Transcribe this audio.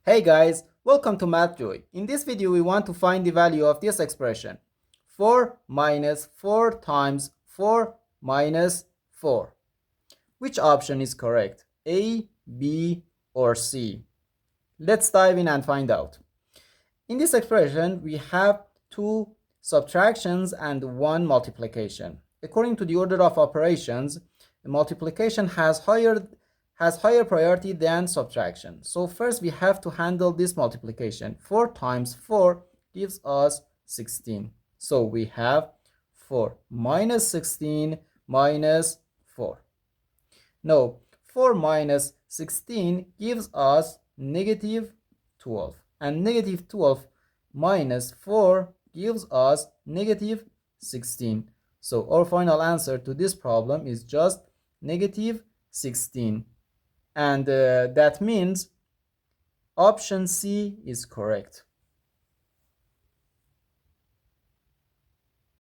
Hey guys, welcome to MathJoy. In this video, we want to find the value of this expression. 4 minus 4 times 4 minus 4. Which option is correct? A, B, or C? Let's dive in and find out. In this expression, we have two subtractions and one multiplication. According to the order of operations, the multiplication has higher priority than subtraction. So first we have to handle this multiplication. 4 times 4 gives us 16. So we have 4 minus 16 minus 4. Now 4 minus 16 gives us negative 12. And negative 12 minus 4 gives us negative 16. So our final answer to this problem is just negative 16. And that means option C is correct.